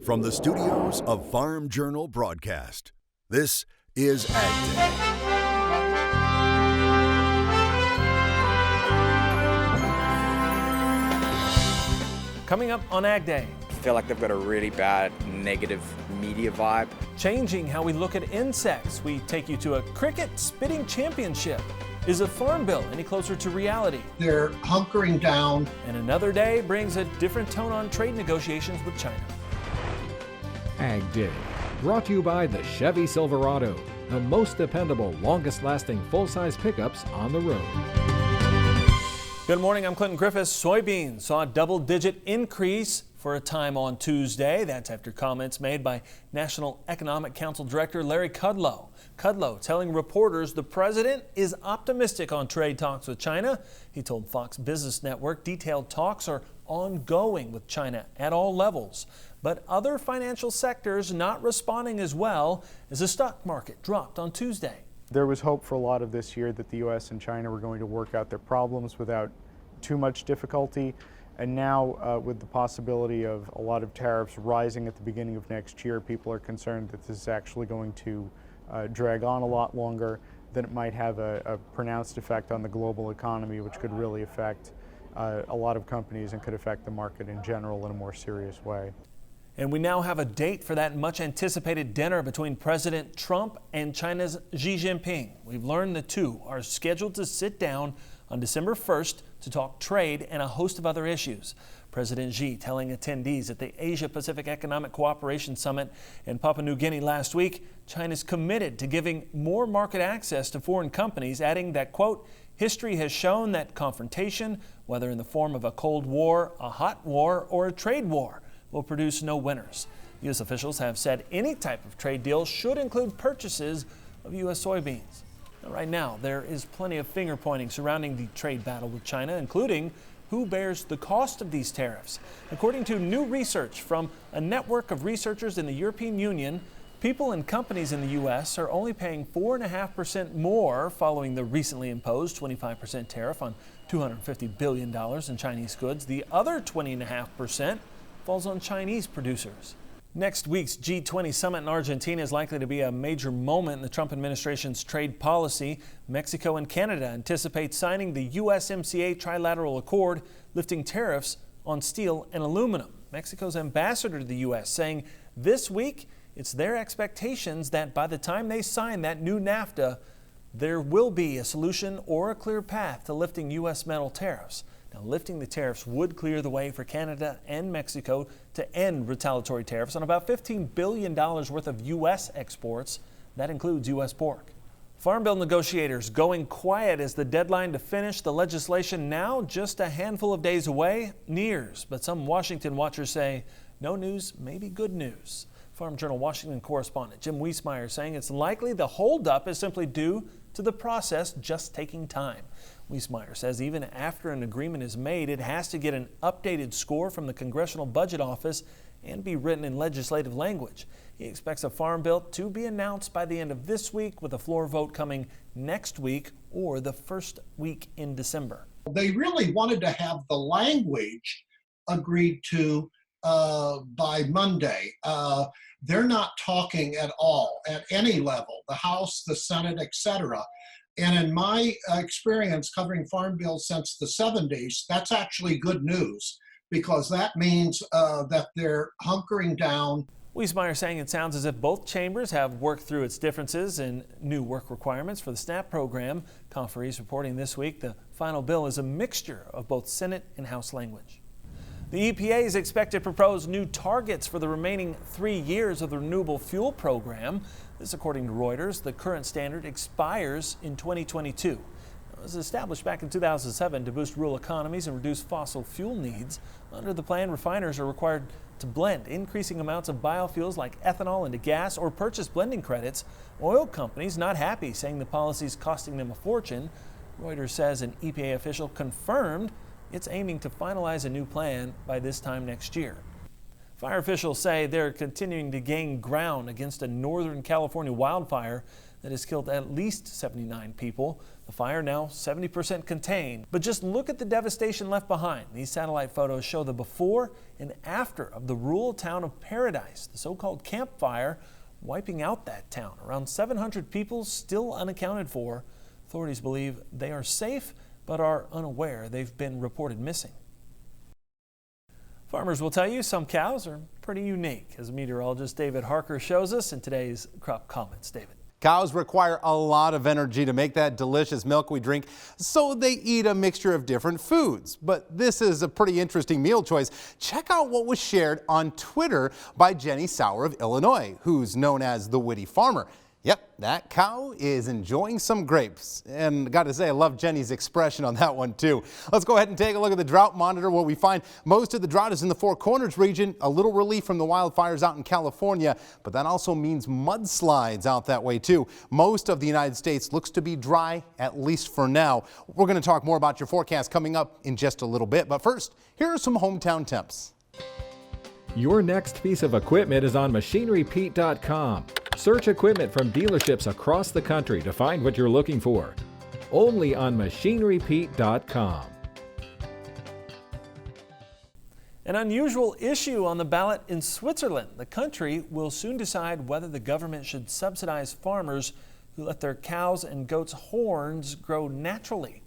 From the studios of Farm Journal Broadcast, this is AgDay. Coming up on AgDay. I feel like they've got a really bad negative media vibe. Changing how we look at insects. We take you to a cricket spitting championship. Is a farm bill any closer to reality? They're hunkering down. And another day brings a different tone on trade negotiations with China. AgDay, brought to you by the Chevy Silverado, the most dependable, longest-lasting full-size pickups on the road. Good morning, I'm Clinton Griffiths. Soybeans saw a double-digit increase for a time on Tuesday. That's after comments made by National Economic Council Director Larry Kudlow. Kudlow telling reporters the president is optimistic on trade talks with China. He told Fox Business Network detailed talks are ongoing with China at all levels. But other financial sectors not responding as well as the stock market dropped on Tuesday. There was hope for a lot of this year that the U.S. and China were going to work out their problems without too much difficulty. And now, with the possibility of a lot of tariffs rising at the beginning of next year, people are concerned that this is actually going to drag on a lot longer, that it might have a pronounced effect on the global economy, which could really affect a lot of companies and could affect the market in general in a more serious way. And we now have a date for that much anticipated dinner between President Trump and China's Xi Jinping. We've learned the two are scheduled to sit down on December 1st to talk trade and a host of other issues. President Xi telling attendees at the Asia-Pacific Economic Cooperation Summit in Papua New Guinea last week, China's committed to giving more market access to foreign companies, adding that, quote, history has shown that confrontation, whether in the form of a Cold War, a hot war, or a trade war, will produce no winners. U.S. officials have said any type of trade deal should include purchases of U.S. soybeans. Right now, there is plenty of finger-pointing surrounding the trade battle with China, including who bears the cost of these tariffs. According to new research from a network of researchers in the European Union, people and companies in the U.S. are only paying 4.5% more following the recently imposed 25% tariff on $250 billion in Chinese goods. The other 20.5% falls on Chinese producers. Next week's G20 summit in Argentina is likely to be a major moment in the Trump administration's trade policy. Mexico and Canada anticipate signing the USMCA trilateral accord, lifting tariffs on steel and aluminum. Mexico's ambassador to the U.S. saying this week it's their expectations that by the time they sign that new NAFTA, there will be a solution or a clear path to lifting U.S. metal tariffs. Now, lifting the tariffs would clear the way for Canada and Mexico to end retaliatory tariffs on about $15 billion worth of U.S. exports. That includes U.S. pork. Farm bill negotiators going quiet as the deadline to finish the legislation, now just a handful of days away, nears. But some Washington watchers say no news may be good news. Farm Journal Washington correspondent Jim Wiesmeyer saying it's likely the holdup is simply due to the process just taking time. Wiesmeyer says even after an agreement is made, it has to get an updated score from the Congressional Budget Office and be written in legislative language. He expects a farm bill to be announced by the end of this week, with a floor vote coming next week or the first week in December. They really wanted to have the language agreed to by Monday. They're not talking at all at any level, the House, the Senate, etc. And in my experience covering farm bills since the 70s, that's actually good news, because that means that they're hunkering down. Wiesmeyer saying it sounds as if both chambers have worked through its differences in new work requirements for the SNAP program. Conferees reporting this week the final bill is a mixture of both Senate and House language. The EPA is expected to propose new targets for the remaining 3 years of the renewable fuel program. This, according to Reuters. The current standard expires in 2022. It was established back in 2007 to boost rural economies and reduce fossil fuel needs. Under the plan, refiners are required to blend increasing amounts of biofuels like ethanol into gas or purchase blending credits. Oil companies not happy, saying the policy is costing them a fortune. Reuters says an EPA official confirmed it's aiming to finalize a new plan by this time next year. Fire officials say they're continuing to gain ground against a Northern California wildfire. that has killed at least 79 people. The fire now 70% contained. But just look at the devastation left behind. These satellite photos show the before and after of the rural town of Paradise, the so-called Camp Fire, wiping out that town. Around 700 people still unaccounted for. Authorities believe they are safe, but are unaware they've been reported missing. Farmers will tell you some cows are pretty unique, as meteorologist David Harker shows us in today's Crop Comments. David. Cows require a lot of energy to make that delicious milk we drink, so they eat a mixture of different foods. But this is a pretty interesting meal choice. Check out what was shared on Twitter by Jenny Sauer of Illinois, who's known as the Witty Farmer. Yep, that cow is enjoying some grapes. And got to say, I love Jenny's expression on that one too. Let's go ahead and take a look at the drought monitor. What we find, most of the drought is in the Four Corners region. A little relief from the wildfires out in California, but that also means mudslides out that way too. Most of the United States looks to be dry, at least for now. We're going to talk more about your forecast coming up in just a little bit. But first, here are some hometown temps. Your next piece of equipment is on MachineryPete.com. Search equipment from dealerships across the country to find what you're looking for. Only on MachineryPete.com. An unusual issue on the ballot in Switzerland. The country will soon decide whether the government should subsidize farmers who let their cows' and goats' horns grow naturally.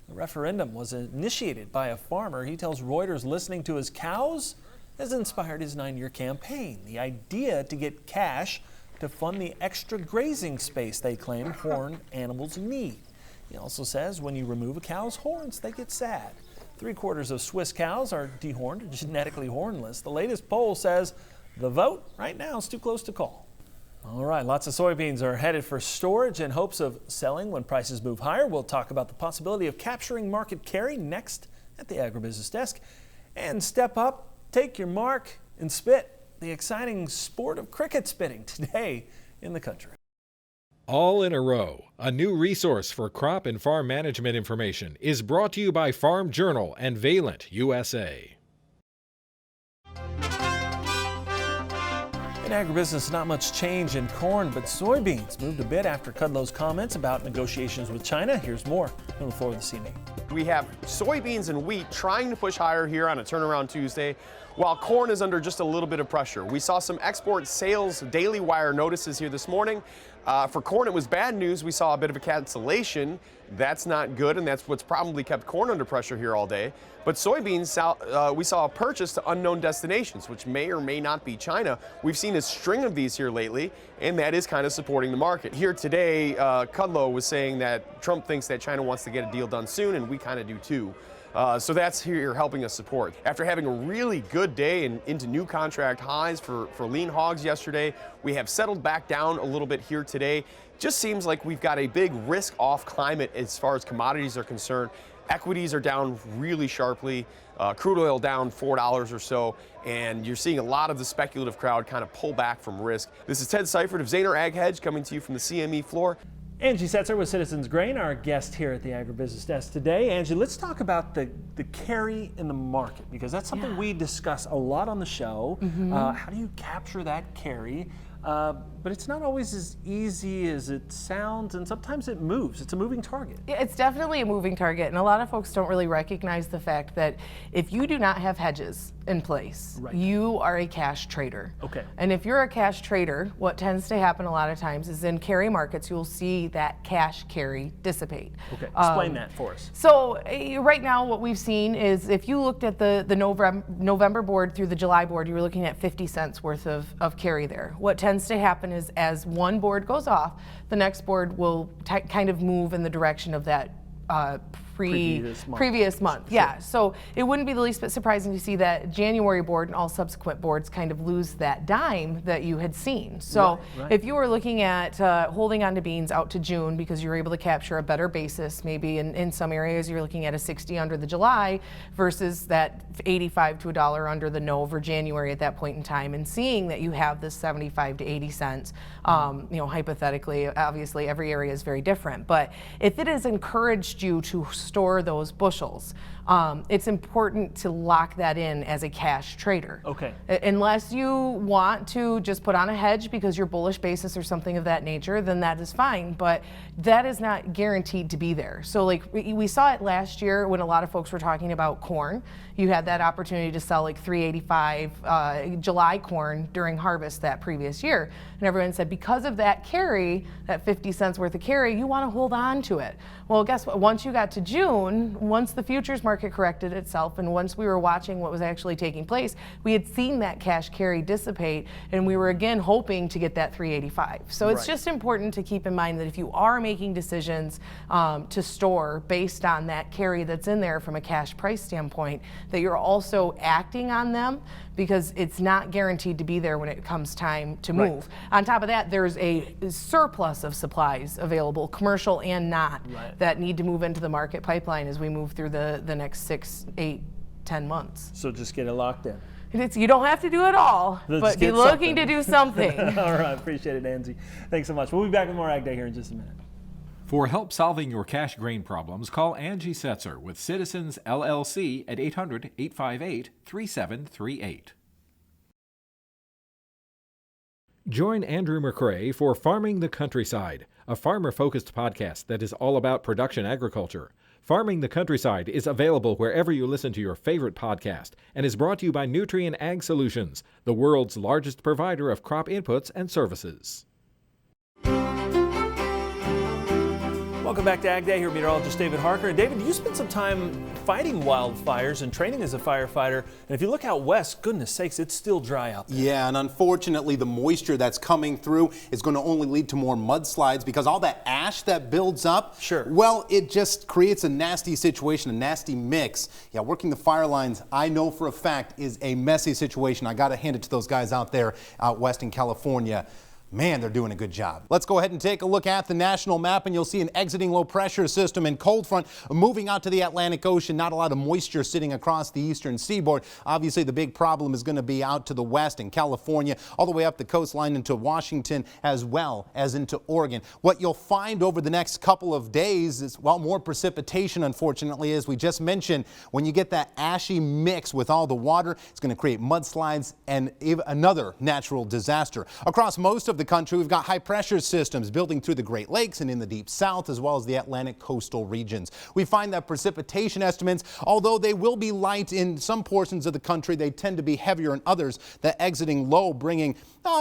The referendum was initiated by a farmer. He tells Reuters listening to his cows has inspired his 9-year campaign. The idea to get cash to fund the extra grazing space they claim horned animals need. He also says when you remove a cow's horns, they get sad. 3/4 of Swiss cows are dehorned or genetically hornless. The latest poll says the vote right now is too close to call. All right, lots of soybeans are headed for storage in hopes of selling when prices move higher. We'll talk about the possibility of capturing market carry next at the Agribusiness Desk. And step up, take your mark, and spit. The exciting sport of cricket spitting today in the country. All in a Row, a new resource for crop and farm management information, is brought to you by Farm Journal and Valent USA. In agribusiness, not much change in corn, but soybeans moved a bit after Kudlow's comments about negotiations with China. Here's more from the floor of the CME. We have soybeans and wheat trying to push higher here on a turnaround Tuesday, while corn is under just a little bit of pressure. We saw some export sales Daily Wire notices here this morning. For corn, it was bad news. We saw a bit of a cancellation. That's not good, and that's what's probably kept corn under pressure here all day. But soybeans, we saw a purchase to unknown destinations, which may or may not be China. We've seen a string of these here lately, and that is kind of supporting the market. Here today, Kudlow was saying that Trump thinks that China wants to get a deal done soon, and we kind of do too. So that's here helping us support. After having a really good day and into new contract highs for lean hogs yesterday, we have settled back down a little bit here today. Just seems like we've got a big risk-off climate as far as commodities are concerned. Equities are down really sharply, crude oil down $4 or so, and you're seeing a lot of the speculative crowd kind of pull back from risk. This is Ted Seifert of Zaner Ag Hedge coming to you from the CME floor. Angie Setzer with Citizens Grain, our guest here at the Agribusiness Desk today. Angie, let's talk about the carry in the market, because that's something we discuss a lot on the show. How do you capture that carry? But it's not always as easy as it sounds, and sometimes it moves. It's a moving target. Yeah, it's definitely a moving target, and a lot of folks don't really recognize the fact that if you do not have hedges in place, you are a cash trader. Okay. And if you're a cash trader, what tends to happen a lot of times is in carry markets, you'll see that cash carry dissipate. Okay, explain that for us. So right now what we've seen is if you looked at the November board through the July board, you were looking at 50 cents worth of carry there. What tends to happen is as one board goes off, the next board will kind of move in the direction of that previous month. Yeah, so it wouldn't be the least bit surprising to see that January board and all subsequent boards kind of lose that dime that you had seen. So if you were looking at holding on to beans out to June because you were able to capture a better basis, maybe in some areas you're looking at a 60 under the July versus that 85 to $1 under the Nov or January at that point in time, and seeing that you have this 75 to 80 cents, you know, hypothetically, obviously every area is very different, but if it has encouraged you to store those bushels, it's important to lock that in as a cash trader. Okay. Unless you want to just put on a hedge because you're bullish basis or something of that nature, then that is fine, but that is not guaranteed to be there. So like we saw it last year when a lot of folks were talking about corn. You had that opportunity to sell like $3.85 July corn during harvest that previous year. And everyone said because of that carry, that 50 cents worth of carry, you want to hold on to it. Well, guess what? Once you got to June, once the futures market corrected itself and once we were watching what was actually taking place, we had seen that cash carry dissipate and we were again hoping to get that 385. So it's just important to keep in mind that if you are making decisions to store based on that carry that's in there from a cash price standpoint, that you're also acting on them because it's not guaranteed to be there when it comes time to move. On top of that, there's a surplus of supplies available, commercial and not, that need to move into the market pipeline as we move through the next 6, 8, 10 months. So just get it locked in. You don't have to do it all, but be looking to do something. All right, appreciate it, Angie. Thanks so much. We'll be back with more Ag Day here in just a minute. For help solving your cash grain problems, call Angie Setzer with Citizens LLC at 800-858-3738. Join Andrew McRae for Farming the Countryside, a farmer-focused podcast that is all about production agriculture. Farming the Countryside is available wherever you listen to your favorite podcast and is brought to you by Nutrien Ag Solutions, the world's largest provider of crop inputs and services. Welcome back to Ag Day. Here, meteorologist David Harker. And David, you spent some time fighting wildfires and training as a firefighter. And if you look out west, goodness sakes, it's still dry out there. Yeah, and unfortunately, the moisture that's coming through is going to only lead to more mudslides because all that ash that builds up, well, it just creates a nasty situation, a nasty mix. Yeah, working the fire lines, I know for a fact, is a messy situation. I got to hand it to those guys out there out west in California. Man, they're doing a good job. Let's go ahead and take a look at the national map, and you'll see an exiting low pressure system and cold front moving out to the Atlantic Ocean. Not a lot of moisture sitting across the eastern seaboard. Obviously, the big problem is going to be out to the west in California, all the way up the coastline into Washington, as well as into Oregon. What you'll find over the next couple of days is, well, more precipitation, unfortunately, as we just mentioned. When you get that ashy mix with all the water, it's going to create mudslides and another natural disaster. Across most of the country, we've got high pressure systems building through the Great Lakes and in the deep south, as well as the Atlantic coastal regions. We find that precipitation estimates, although they will be light in some portions of the country, they tend to be heavier in others. The exiting low bringing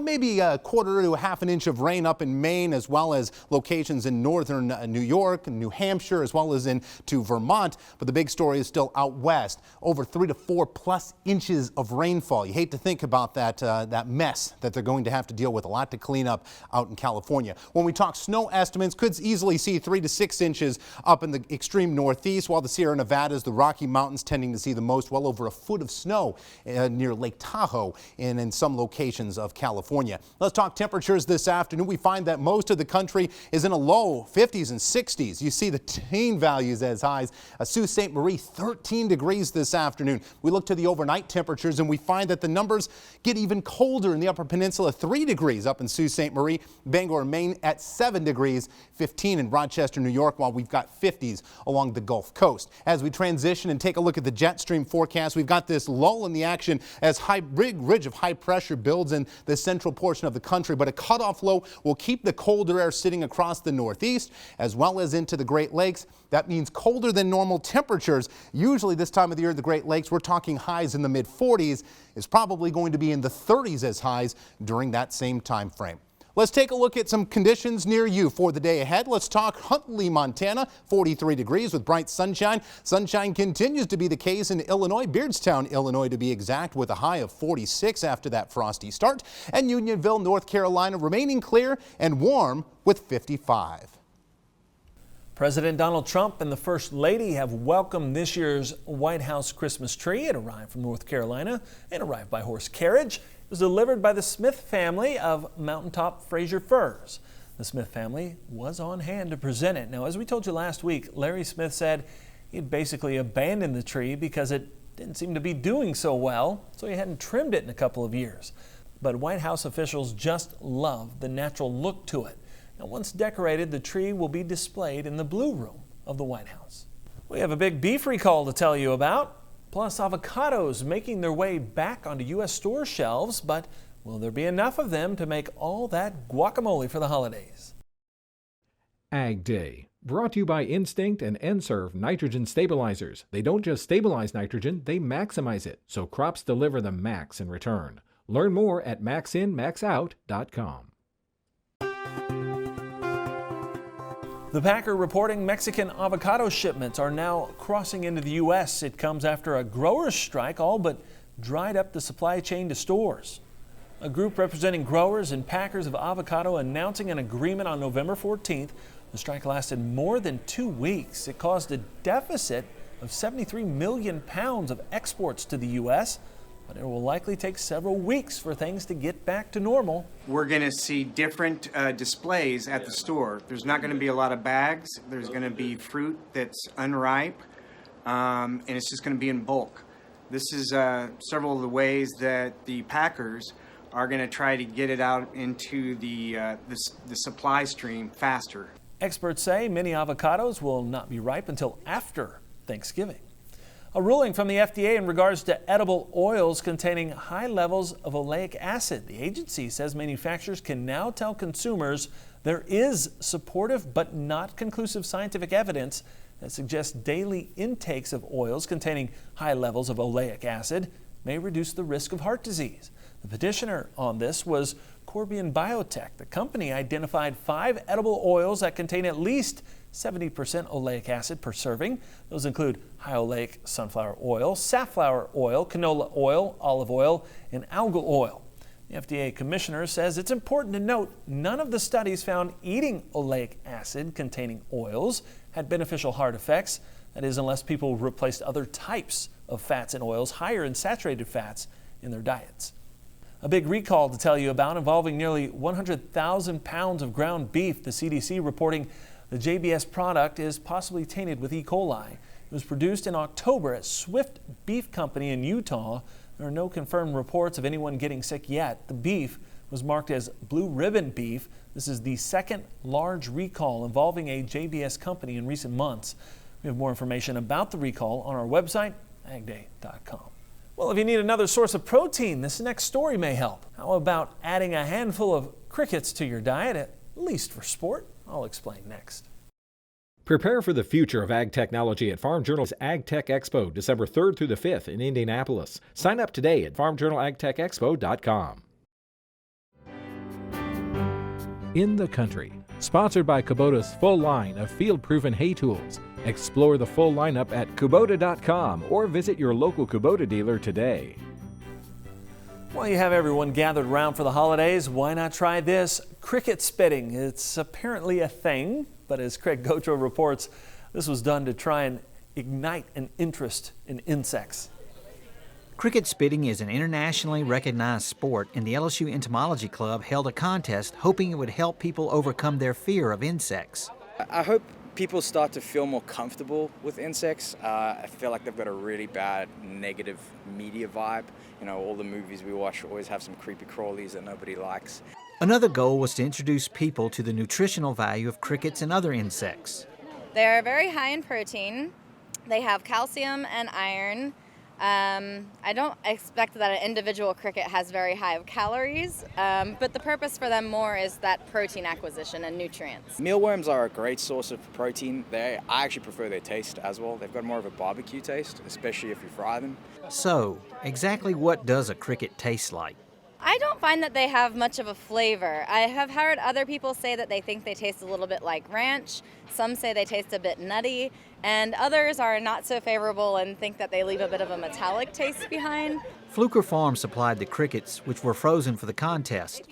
maybe a quarter to a half an inch of rain up in Maine, as well as locations in northern New York and New Hampshire, as well as into Vermont. But the big story is still out west, over 3 to 4 plus inches of rainfall. You hate to think about that mess that they're going to have to deal with. A lot to clean up out in California. When we talk snow estimates, could easily see 3 to 6 inches up in the extreme northeast, while the Sierra Nevadas, the Rocky Mountains tending to see the most, well over a foot of snow near Lake Tahoe and in some locations of California. Let's talk temperatures this afternoon. We find that most of the country is in a low 50s and 60s. You see the teen values as high as Sault Ste. Marie, 13 degrees this afternoon. We look to the overnight temperatures and we find that the numbers get even colder in the Upper Peninsula, 3 degrees up in Sault Ste. Marie, Bangor, Maine at 7 degrees, 15 in Rochester, New York, while we've got 50s along the Gulf Coast. As we transition and take a look at the jet stream forecast, we've got this lull in the action as big ridge of high pressure builds in the central portion of the country, but a cutoff low will keep the colder air sitting across the northeast as well as into the Great Lakes. That means colder than normal temperatures. Usually this time of the year, the Great Lakes, we're talking highs in the mid 40s. Is probably going to be in the 30s as highs during that same time frame. Let's take a look at some conditions near you for the day ahead. Let's talk Huntley, Montana, 43 degrees with bright sunshine. Sunshine continues to be the case in Illinois, Beardstown, Illinois to be exact, with a high of 46 after that frosty start. And Unionville, North Carolina remaining clear and warm with 55. President Donald Trump and the First Lady have welcomed this year's White House Christmas tree. It arrived from North Carolina and arrived by horse carriage. It was delivered by the Smith family of Mountaintop Fraser Firs. The Smith family was on hand to present it. Now, as we told you last week, Larry Smith said he'd basically abandoned the tree because it didn't seem to be doing so well, so he hadn't trimmed it in a couple of years. But White House officials just love the natural look to it. Now, once decorated, the tree will be displayed in the Blue Room of the White House. We have a big beef recall to tell you about, plus avocados making their way back onto U.S. store shelves, but will there be enough of them to make all that guacamole for the holidays? AgDay, brought to you by Instinct and N-Serve nitrogen stabilizers. They don't just stabilize nitrogen, they maximize it, so crops deliver the max in return. Learn more at maxinmaxout.com. The packer reporting Mexican avocado shipments are now crossing into the U.S. It comes after a growers' strike all but dried up the supply chain to stores. A group representing growers and packers of avocado announcing an agreement on November 14th. The strike lasted more than 2 weeks. It caused a deficit of 73 million pounds of exports to the U.S., but it will likely take several weeks for things to get back to normal. We're going to see different displays at the store. There's not going to be a lot of bags. There's going to be fruit that's unripe, and it's just going to be in bulk. This is several of the ways that the packers are going to try to get it out into the supply stream faster. Experts say many avocados will not be ripe until after Thanksgiving. A ruling from the FDA in regards to edible oils containing high levels of oleic acid. The agency says manufacturers can now tell consumers there is supportive but not conclusive scientific evidence that suggests daily intakes of oils containing high levels of oleic acid may reduce the risk of heart disease. The petitioner on this was Corbion Biotech. The company identified 5 edible oils that contain at least 70% oleic acid per serving. Those include high oleic sunflower oil, safflower oil, canola oil, olive oil, and algal oil. The FDA commissioner says it's important to note none of the studies found eating oleic acid containing oils had beneficial heart effects. That is, unless people replaced other types of fats and oils higher in saturated fats in their diets. A big recall to tell you about involving nearly 100,000 pounds of ground beef. The CDC reporting the JBS product is possibly tainted with E. coli. It was produced in October at Swift Beef Company in Utah. There are no confirmed reports of anyone getting sick yet. The beef was marked as blue ribbon beef. This is the second large recall involving a JBS company in recent months. We have more information about the recall on our website, AgDay.com. Well, if you need another source of protein, this next story may help. How about adding a handful of crickets to your diet, at least for sport? I'll explain next. Prepare for the future of ag technology at Farm Journal's AgTech Expo, December 3rd through the 5th in Indianapolis. Sign up today at farmjournalagtechexpo.com. In the Country, sponsored by Kubota's full line of field-proven hay tools. Explore the full lineup at Kubota.com or visit your local Kubota dealer today. While you have everyone gathered around for the holidays, why not try this? Cricket spitting. It's apparently a thing, but as Craig Gautreaux reports, this was done to try and ignite an interest in insects. Cricket spitting is an internationally recognized sport, and the LSU Entomology Club held a contest hoping it would help people overcome their fear of insects. I hope people start to feel more comfortable with insects. I feel like they've got a really bad negative media vibe. You know, all the movies we watch always have some creepy crawlies that nobody likes. Another goal was to introduce people to the nutritional value of crickets and other insects. They're very high in protein. They have calcium and iron. I don't expect that an individual cricket has very high of calories, but the purpose for them more is that protein acquisition and nutrients. Mealworms are a great source of protein. I actually prefer their taste as well. They've got more of a barbecue taste, especially if you fry them. So, exactly what does a cricket taste like? I don't find that they have much of a flavor. I have heard other people say that they think they taste a little bit like ranch. Some say they taste a bit nutty, and others are not so favorable and think that they leave a bit of a metallic taste behind. Fluker Farm supplied the crickets, which were frozen for the contest.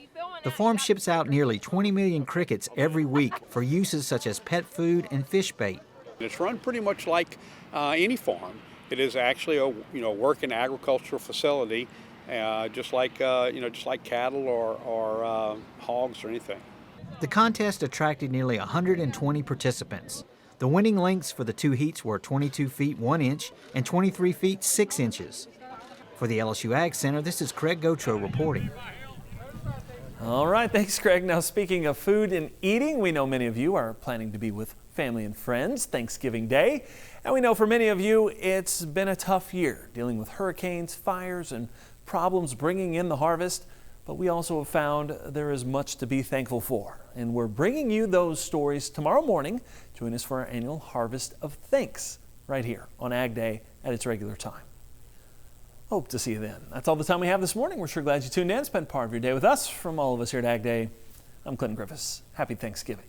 The farm ships out nearly 20 million crickets every week for uses such as pet food and fish bait. It's run pretty much like any farm. It is actually a working agricultural facility. Just like cattle or hogs or anything. The contest attracted nearly 120 participants. The winning lengths for the 2 heats were 22 feet 1 inch and 23 feet 6 inches. For the LSU Ag Center, this is Craig Gautreaux reporting. All right, thanks, Craig. Now, speaking of food and eating, we know many of you are planning to be with family and friends Thanksgiving Day. And we know for many of you, it's been a tough year dealing with hurricanes, fires, and problems bringing in the harvest. But we also have found there is much to be thankful for. And we're bringing you those stories tomorrow morning. Join us for our annual Harvest of Thanks right here on Ag Day at its regular time. Hope to see you then. That's all the time we have this morning. We're sure glad you tuned in, spent part of your day with us. From all of us here at Ag Day, I'm Clinton Griffiths. Happy Thanksgiving.